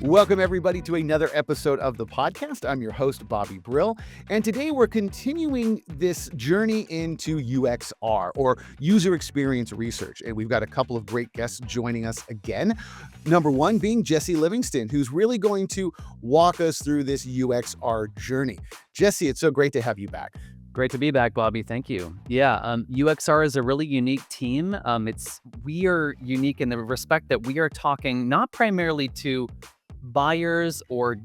Welcome, everybody, to another episode of the podcast. I'm your host, Bobby Brill, and today we're continuing this journey into UXR, or user experience research, and we've got a couple of great guests joining us again. Number one being Jesse Livingston, who's really going to walk us through this UXR journey. Jesse, it's so great to have you back. Great to be back, Bobby. Thank you. Yeah, UXR is a really unique team. We are unique in the respect that we are talking not primarily to buyers or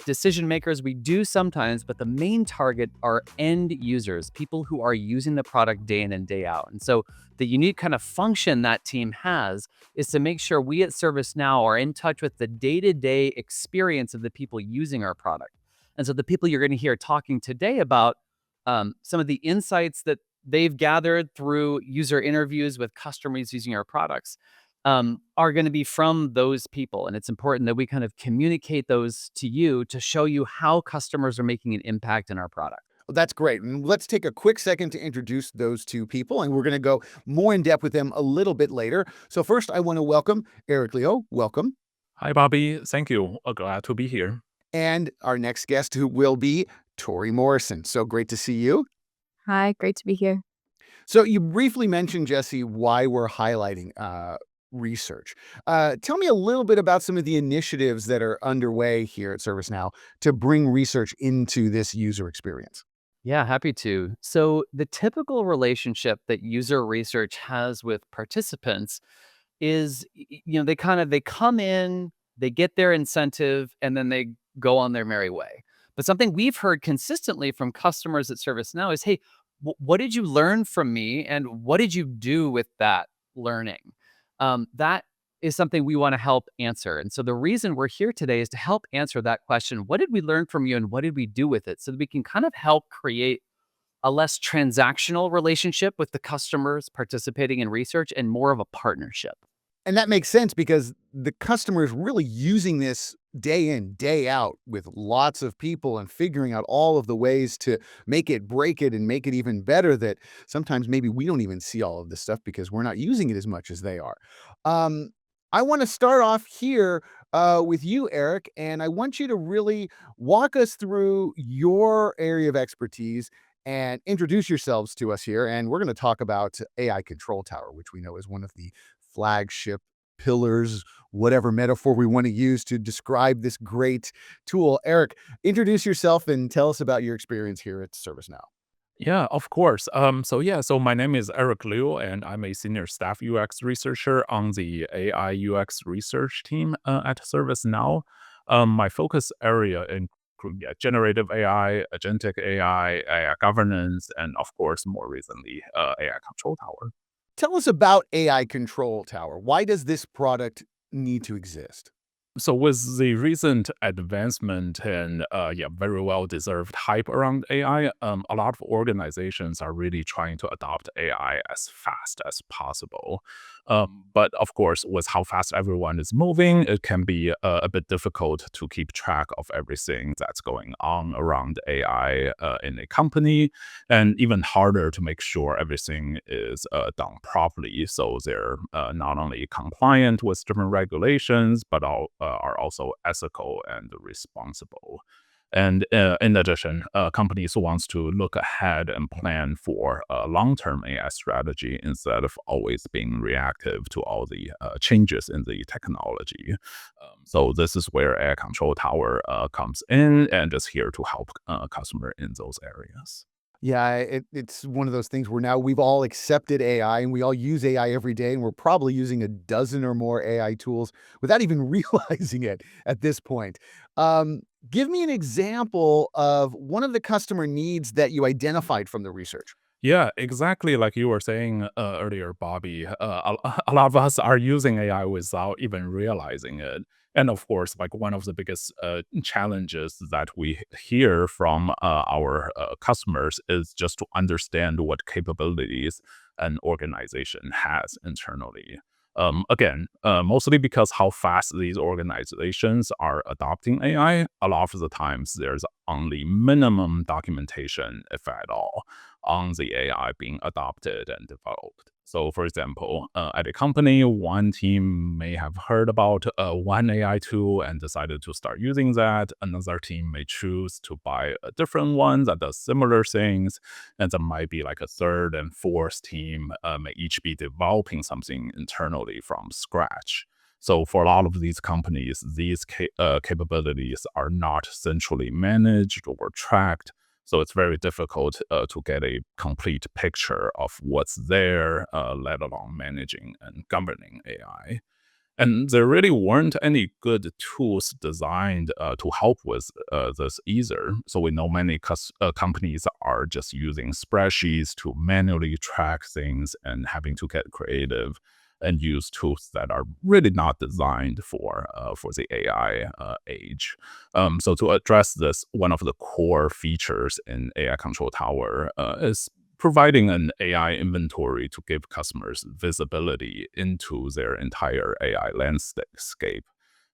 decision makers. We do sometimes, but the main target are end users, people who are using the product day in and day out. And so the unique kind of function that team has is to make sure we at ServiceNow are in touch with the day-to-day experience of the people using our product. And so the people you're going to hear talking today about some of the insights that they've gathered through user interviews with customers using our products are going to be from those people. And it's important that we kind of communicate those to you to show you how customers are making an impact in our product. Well, that's great. And let's take a quick second to introduce those two people, and we're going to go more in depth with them a little bit later. So first, I want to welcome Eric Leo. Welcome. Hi, Bobby. Thank you. Glad to be here. And our next guest, who will be Tori Morrison. So great to see you. Hi, great to be here. So you briefly mentioned, Jesse, why we're highlighting research. Tell me a little bit about some of the initiatives that are underway here at ServiceNow to bring research into this user experience. Yeah, happy to. So the typical relationship that user research has with participants is, they come in, they get their incentive, and then they go on their merry way. But something we've heard consistently from customers at ServiceNow is, hey, what did you learn from me? And what did you do with that learning? That is something we want to help answer. And so the reason we're here today is to help answer that question. What did we learn from you and what did we do with it? So that we can kind of help create a less transactional relationship with the customers participating in research and more of a partnership. And that makes sense because the customer is really using this day in, day out with lots of people and figuring out all of the ways to make it, break it, and make it even better, that sometimes maybe we don't even see all of this stuff because we're not using it as much as they are. I want to start off here with you, Eric, and I want you to really walk us through your area of expertise and introduce yourselves to us here. And we're going to talk about AI Control Tower, which we know is one of the flagship pillars, whatever metaphor we want to use to describe this great tool. Eric, introduce yourself and tell us about your experience here at ServiceNow. Yeah, of course. So my name is Eric Liu, and I'm a senior staff UX researcher on the AI UX research team at ServiceNow. My focus area include generative AI, agentic AI governance, and of course, more recently, AI Control Tower. Tell us about AI Control Tower. Why does this product need to exist? So with the recent advancement and very well-deserved hype around AI, a lot of organizations are really trying to adopt AI as fast as possible. But of course, with how fast everyone is moving, it can be a bit difficult to keep track of everything that's going on around AI in a company, and even harder to make sure everything is done properly, so they're not only compliant with different regulations, but are also ethical and responsible. And in addition, companies want to look ahead and plan for a long-term AI strategy instead of always being reactive to all the changes in the technology. So this is where AI Control Tower comes in and is here to help customer in those areas. Yeah, it's one of those things where now we've all accepted AI and we all use AI every day, and we're probably using a dozen or more AI tools without even realizing it at this point. Give me an example of one of the customer needs that you identified from the research. Yeah, exactly like you were saying earlier, Bobby. A lot of us are using AI without even realizing it. And of course, like one of the biggest challenges that we hear from our customers is just to understand what capabilities an organization has internally. Mostly because how fast these organizations are adopting AI, a lot of the times there's only minimum documentation, if at all, on the AI being adopted and developed. So, for example, at a company, one team may have heard about one AI tool and decided to start using that. Another team may choose to buy a different one that does similar things. And there might be like a third and fourth team may each be developing something internally from scratch. So for a lot of these companies, these capabilities are not centrally managed or tracked. So it's very difficult to get a complete picture of what's there, let alone managing and governing AI. And there really weren't any good tools designed to help with this either. So we know many companies are just using spreadsheets to manually track things and having to get creative and use tools that are really not designed for the AI age. So to address this, one of the core features in AI Control Tower is providing an AI inventory to give customers visibility into their entire AI landscape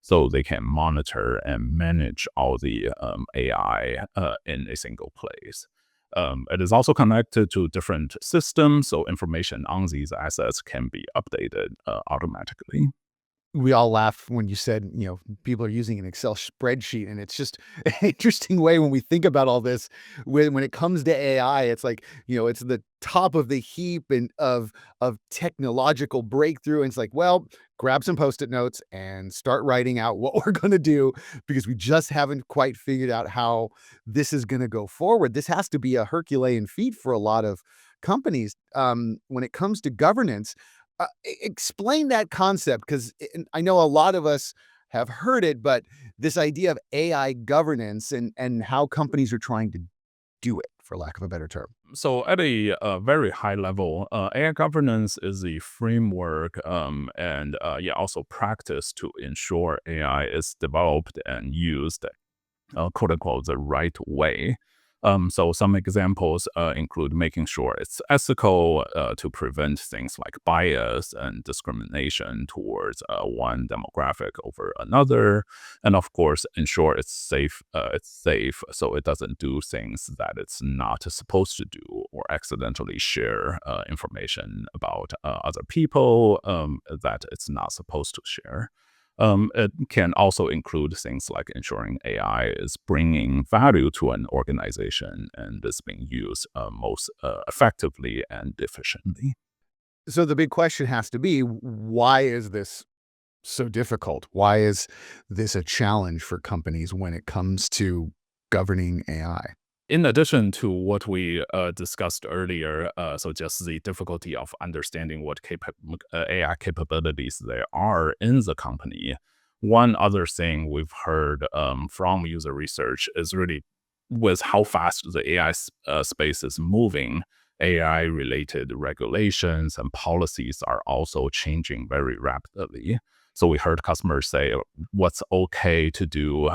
so they can monitor and manage all the AI in a single place. It is also connected to different systems, so information on these assets can be updated automatically. We all laugh when you said, people are using an Excel spreadsheet, and it's just an interesting way when we think about all this. When it comes to AI, it's like, it's the top of the heap and of technological breakthrough. And it's like, well, grab some Post-it notes and start writing out what we're going to do because we just haven't quite figured out how this is going to go forward. This has to be a Herculean feat for a lot of companies. When it comes to governance, explain that concept, because I know a lot of us have heard it, but this idea of AI governance and how companies are trying to do it, for lack of a better term. So, at a very high level, AI governance is the framework and also practice to ensure AI is developed and used quote unquote the right way. So some examples include making sure it's ethical to prevent things like bias and discrimination towards one demographic over another, and of course ensure it's safe. It's safe, so it doesn't do things that it's not supposed to do, or accidentally share information about other people that it's not supposed to share. It can also include things like ensuring AI is bringing value to an organization and is being used most effectively and efficiently. So the big question has to be, why is this so difficult? Why is this a challenge for companies when it comes to governing AI? In addition to what we discussed earlier, so just the difficulty of understanding what AI capabilities there are in the company, one other thing we've heard from user research is really with how fast the AI space is moving. AI-related regulations and policies are also changing very rapidly. So we heard customers say what's okay to do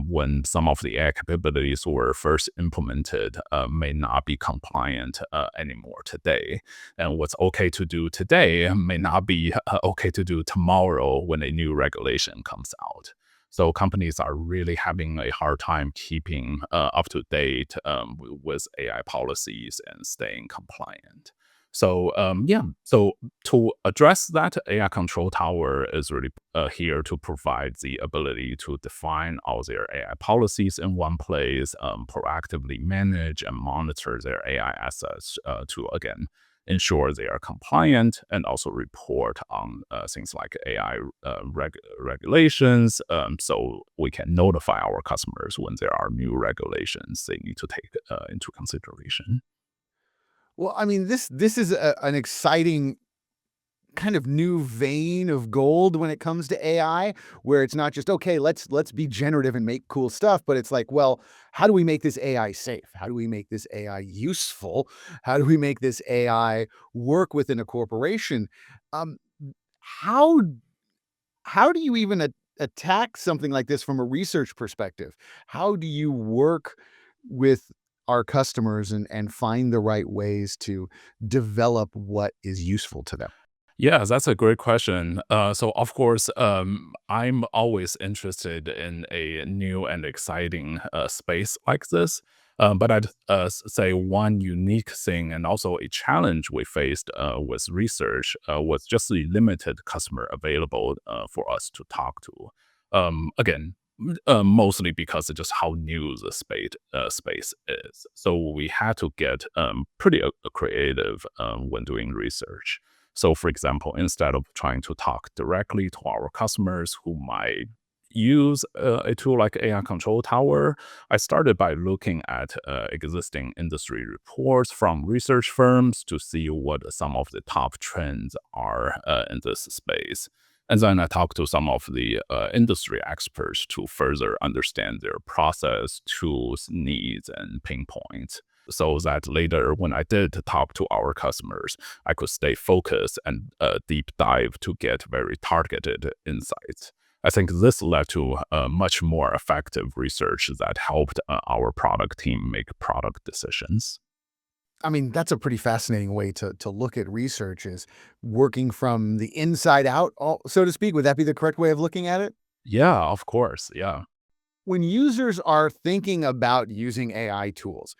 when some of the AI capabilities were first implemented may not be compliant anymore today. And what's okay to do today may not be okay to do tomorrow when a new regulation comes out. So companies are really having a hard time keeping up to date with AI policies and staying compliant. So so to address that, AI Control Tower is really here to provide the ability to define all their AI policies in one place, proactively manage and monitor their AI assets to again ensure they are compliant, and also report on things like AI regulations, so we can notify our customers when there are new regulations they need to take into consideration. Well, I mean, this is an exciting kind of new vein of gold when it comes to AI, where it's not just, okay, let's be generative and make cool stuff, but it's like, well, how do we make this AI safe? How do we make this AI useful? How do we make this AI work within a corporation? Um, how how do you even attack something like this from a research perspective? How do you work with our customers and find the right ways to develop what is useful to them? Yeah, that's a great question. So, of course, I'm always interested in a new and exciting space like this. But I'd say one unique thing and also a challenge we faced with research was just the limited customer available for us to talk to. Again, mostly because of just how new the space is. So we had to get pretty creative when doing research. So, for example, instead of trying to talk directly to our customers who might use a tool like AI Control Tower, I started by looking at existing industry reports from research firms to see what some of the top trends are in this space. And then I talked to some of the industry experts to further understand their process, tools, needs, and pain points. So that later, when I did talk to our customers, I could stay focused and deep dive to get very targeted insights. I think this led to much more effective research that helped our product team make product decisions. I mean, that's a pretty fascinating way to look at research is working from the inside out, so to speak. Would that be the correct way of looking at it? Yeah, of course. Yeah. When users are thinking about using AI tools,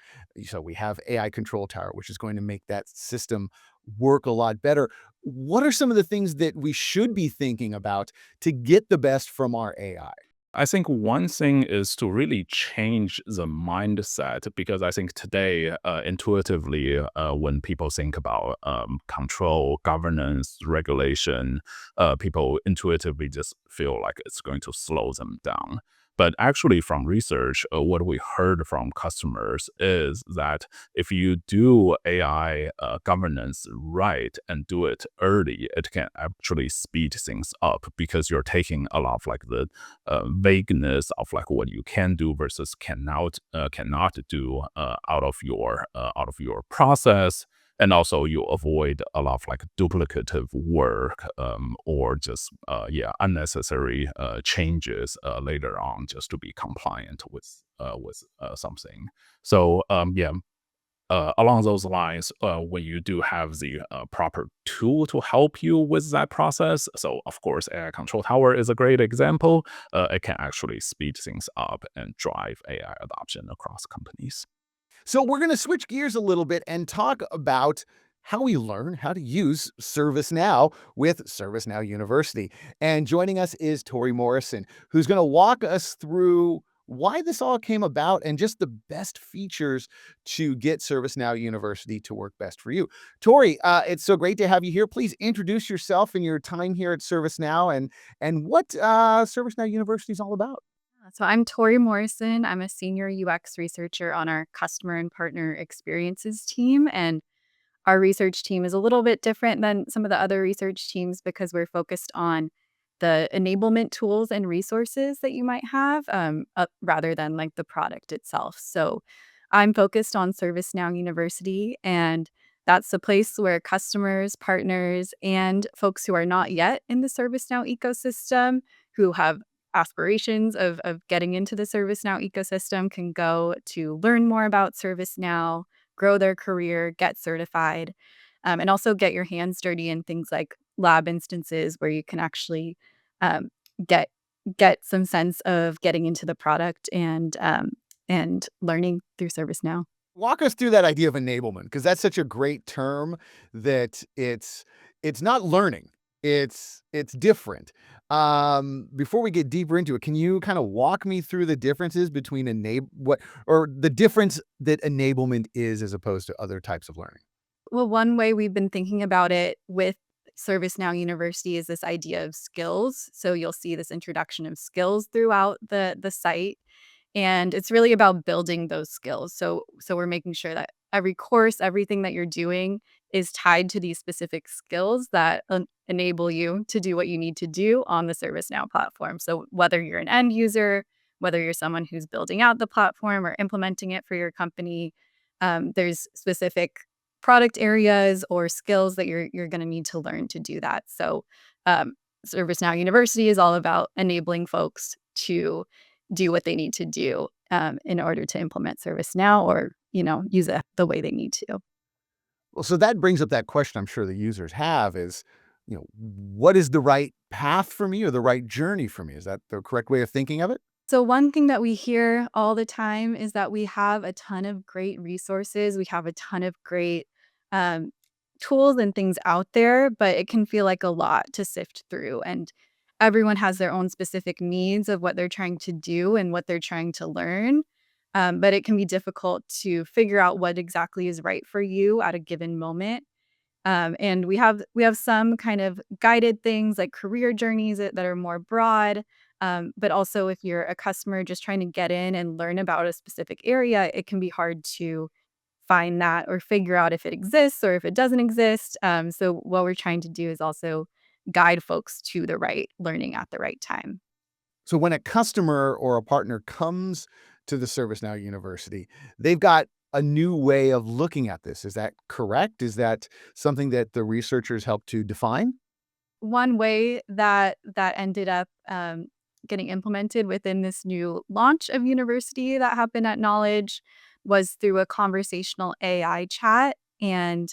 so we have AI Control Tower, which is going to make that system work a lot better. What are some of the things that we should be thinking about to get the best from our AI? I think one thing is to really change the mindset because I think today, intuitively, when people think about control, governance, regulation, people intuitively just feel like it's going to slow them down. But actually, from research, what we heard from customers is that if you do AI governance right and do it early, it can actually speed things up because you're taking a lot of like the vagueness of like what you can do versus cannot do out of your process, and also you avoid a lot of like duplicative work or just unnecessary changes later on just to be compliant with something. So along those lines, when you do have the proper tool to help you with that process, so of course, AI Control Tower is a great example. It can actually speed things up and drive AI adoption across companies. So we're going to switch gears a little bit and talk about how we learn how to use ServiceNow with ServiceNow University. And joining us is Tori Morrison, who's going to walk us through why this all came about and just the best features to get ServiceNow University to work best for you. Tori, it's so great to have you here. Please introduce yourself and your time here at ServiceNow and what ServiceNow University is all about. So I'm Tori Morrison. I'm a senior UX researcher on our customer and partner experiences team. And our research team is a little bit different than some of the other research teams because we're focused on the enablement tools and resources that you might have rather than like the product itself. So I'm focused on ServiceNow University, and that's the place where customers, partners, and folks who are not yet in the ServiceNow ecosystem, who have aspirations of getting into the ServiceNow ecosystem, can go to learn more about ServiceNow, grow their career, get certified, and also get your hands dirty in things like lab instances where you can actually um, get some sense of getting into the product and learning through ServiceNow. Walk us through that idea of enablement, because that's such a great term that it's not learning. It's different. Before we get deeper into it, can you kind of walk me through the differences between what or the difference that enablement is as opposed to other types of learning? Well, one way we've been thinking about it with ServiceNow University is this idea of skills. So you'll see this introduction of skills throughout the site. And it's really about building those skills. So we're making sure that every course, everything that you're doing is tied to these specific skills that enable you to do what you need to do on the ServiceNow platform. So whether you're an end user, whether you're someone who's building out the platform or implementing it for your company, there's specific product areas or skills that you're going to need to learn to do that. So um, ServiceNow University is all about enabling folks to do what they need to do in order to implement ServiceNow or, use it the way they need to. Well, so that brings up that question I'm sure the users have is, what is the right path for me or the right journey for me? Is that the correct way of thinking of it? So one thing that we hear all the time is that we have a ton of great resources. We have a ton of great um, tools and things out there, but it can feel like a lot to sift through. And everyone has their own specific needs of what they're trying to do and what they're trying to learn. But it can be difficult to figure out what exactly is right for you at a given moment. And we have some kind of guided things like career journeys that are more broad. But also, if you're a customer just trying to get in and learn about a specific area, it can be hard to find that or figure out if it exists or if it doesn't exist. So what we're trying to do is also guide folks to the right learning at the right time. So when a customer or a partner comes to the ServiceNow University, they've got a new way of looking at this. Is that correct? Is that something that the researchers helped to define? One way that ended up, getting implemented within this new launch of university that happened at Knowledge was through a conversational AI chat, and,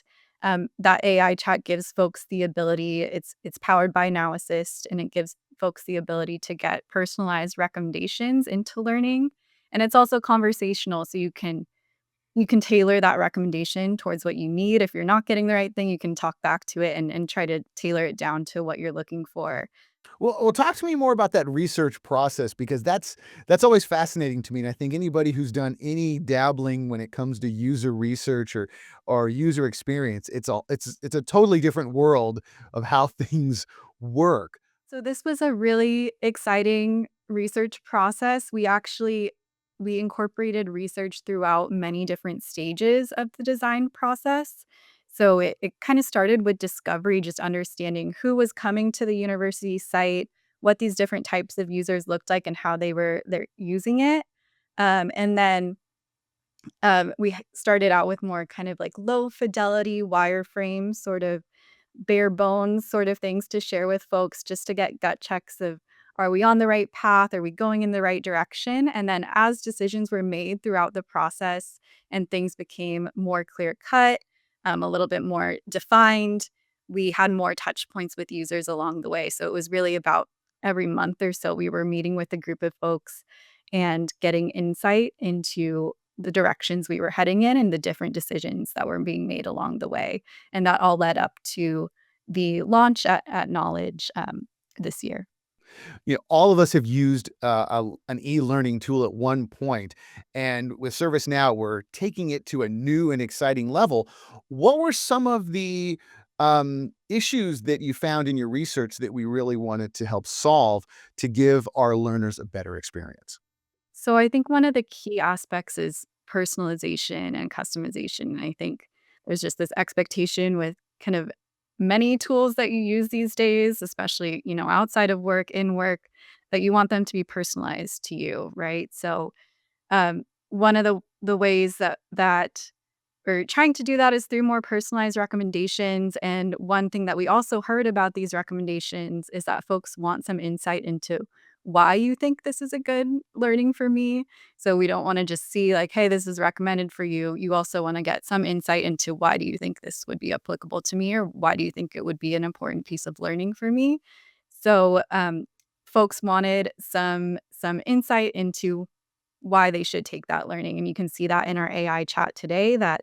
that AI chat gives folks the ability it's powered by Now Assist, and it gives folks the ability to get personalized recommendations into learning, and it's also conversational, so you can tailor that recommendation towards what you need. If you're not getting the right thing, you can talk back to it and try to tailor it down to what you're looking for. Well, talk to me more about that research process because that's always fascinating to me. And I think anybody who's done any dabbling when it comes to user research or user experience, it's a totally different world of how things work. So this was a really exciting research process. We incorporated research throughout many different stages of the design process. So it kind of started with discovery, just understanding who was coming to the university site, what these different types of users looked like and how they're using it. And then we started out with more kind of like low fidelity wireframe sort of bare bones sort of things to share with folks just to get gut checks of, are we on the right path? Are we going in the right direction? And then as decisions were made throughout the process and things became more clear cut, a little bit more defined, we had more touch points with users along the way. So it was really about every month or so we were meeting with a group of folks and getting insight into the directions we were heading in and the different decisions that were being made along the way. And that all led up to the launch at Knowledge this year. All of us have used an e-learning tool at one point, and with ServiceNow, we're taking it to a new and exciting level. What were some of the issues that you found in your research that we really wanted to help solve to give our learners a better experience? So I think one of the key aspects is personalization and customization. And I think there's just this expectation with kind of many tools that you use these days, especially, outside of work, in work, that you want them to be personalized to you, right? So one of the ways that we're trying to do that is through more personalized recommendations. And one thing that we also heard about these recommendations is that folks want some insight into why you think this is a good learning for me. So we don't want to just see like, hey, this is recommended for you. You also want to get some insight into why do you think this would be applicable to me or why do you think it would be an important piece of learning for me? So folks wanted some insight into why they should take that learning. And you can see that in our AI chat today that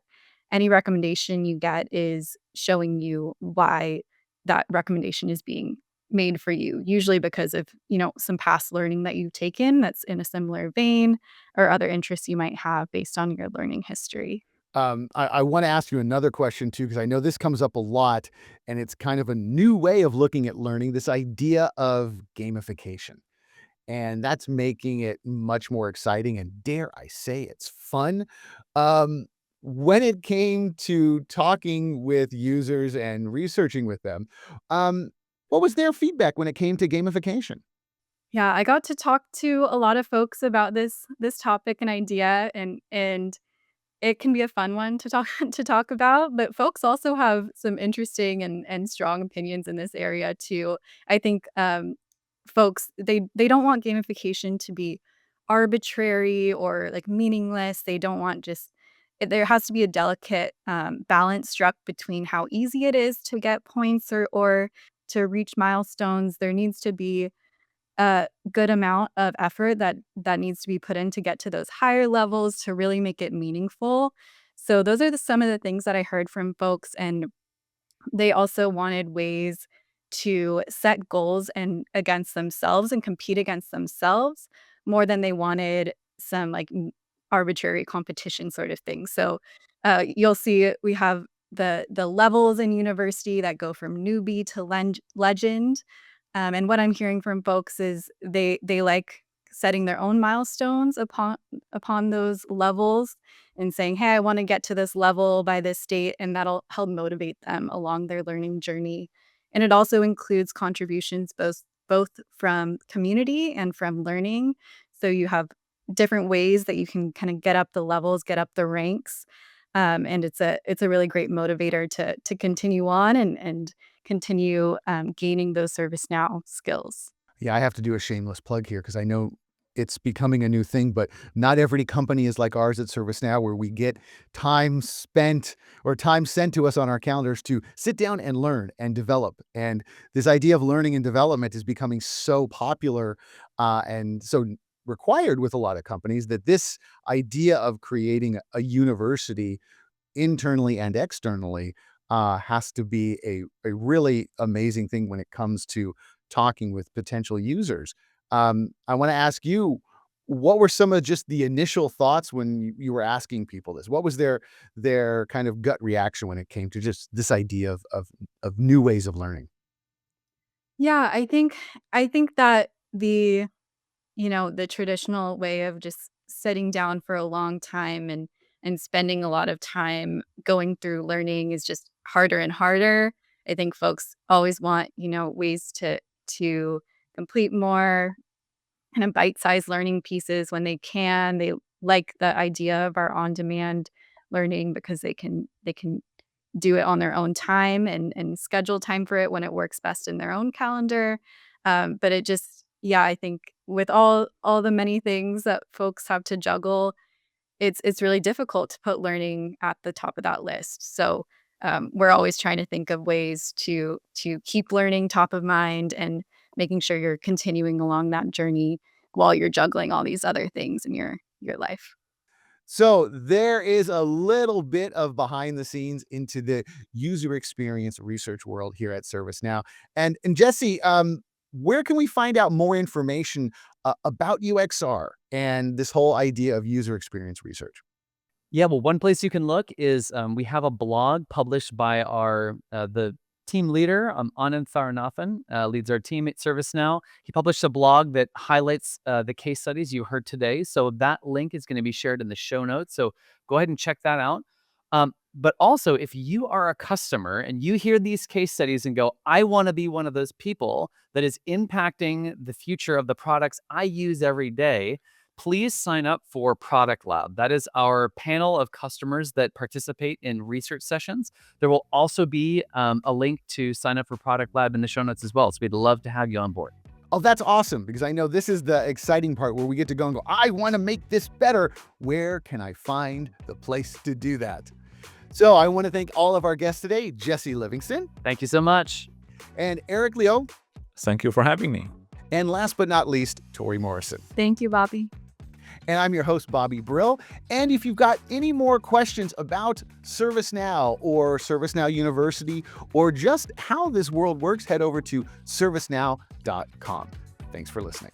any recommendation you get is showing you why that recommendation is being made for you, usually because of, some past learning that you've taken that's in a similar vein or other interests you might have based on your learning history. I want to ask you another question too, because I know this comes up a lot, and it's kind of a new way of looking at learning. This idea of gamification. And that's making it much more exciting and dare I say it's fun. Um, when it came to talking with users and researching with them, um, what was their feedback when it came to gamification? Yeah, I got to talk to a lot of folks about this topic and idea and it can be a fun one to talk to talk about, but folks also have some interesting and strong opinions in this area too. I think, folks, they don't want gamification to be arbitrary or, like, meaningless. They don't want just there has to be a delicate, balance struck between how easy it is to get points or to reach milestones. There needs to be a good amount of effort that needs to be put in to get to those higher levels to really make it meaningful. So those are some of the things that I heard from folks, and they also wanted ways to set goals and against themselves and compete against themselves more than they wanted some like arbitrary competition sort of thing. So you'll see we have the levels in university that go from newbie to legend. And what I'm hearing from folks is they like setting their own milestones upon those levels and saying, "Hey, I want to get to this level by this date," and that'll help motivate them along their learning journey. And it also includes contributions both from community and from learning. So you have different ways that you can kind of get up the levels, get up the ranks. And it's a really great motivator to continue on and continue gaining those ServiceNow skills. Yeah, I have to do a shameless plug here because I know it's becoming a new thing, but not every company is like ours at ServiceNow, where we get time spent or time sent to us on our calendars to sit down and learn and develop. And this idea of learning and development is becoming so popular and so required with a lot of companies that this idea of creating a university internally and externally has to be a really amazing thing when it comes to talking with potential users. I want to ask you, what were some of just the initial thoughts when you were asking people this? What was their kind of gut reaction when it came to just this idea of new ways of learning? Yeah, I think that the traditional way of just sitting down for a long time and spending a lot of time going through learning is just harder and harder. I think folks always want, ways to complete more kind of bite-sized learning pieces when they can. They like the idea of our on-demand learning because they can do it on their own time and schedule time for it when it works best in their own calendar. But it just, yeah, I think with all the many things that folks have to juggle, it's really difficult to put learning at the top of that list. So we're always trying to think of ways to keep learning top of mind and making sure you're continuing along that journey while you're juggling all these other things in your life. So there is a little bit of behind the scenes into the user experience research world here at ServiceNow. And Jesse, where can we find out more information about UXR and this whole idea of user experience research? Yeah, well, one place you can look is we have a blog published by our the team leader, Anand Tharanathan, leads our team at ServiceNow. He published a blog that highlights the case studies you heard today. So that link is going to be shared in the show notes. So go ahead and check that out. But also, if you are a customer and you hear these case studies and go, I want to be one of those people that is impacting the future of the products I use every day, please sign up for Product Lab. That is our panel of customers that participate in research sessions. There will also be a link to sign up for Product Lab in the show notes as well. So we'd love to have you on board. Oh, that's awesome, because I know this is the exciting part where we get to go and go, I want to make this better. Where can I find the place to do that? So I want to thank all of our guests today, Jesse Livingston Thank you so much. and Eric Leo, Thank you for having me. and last but not least, Tori Morrison. Thank you, Bobby. And I'm your host, Bobby Brill. And if you've got any more questions about ServiceNow or ServiceNow University, or just how this world works, head over to servicenow.com. Thanks for listening.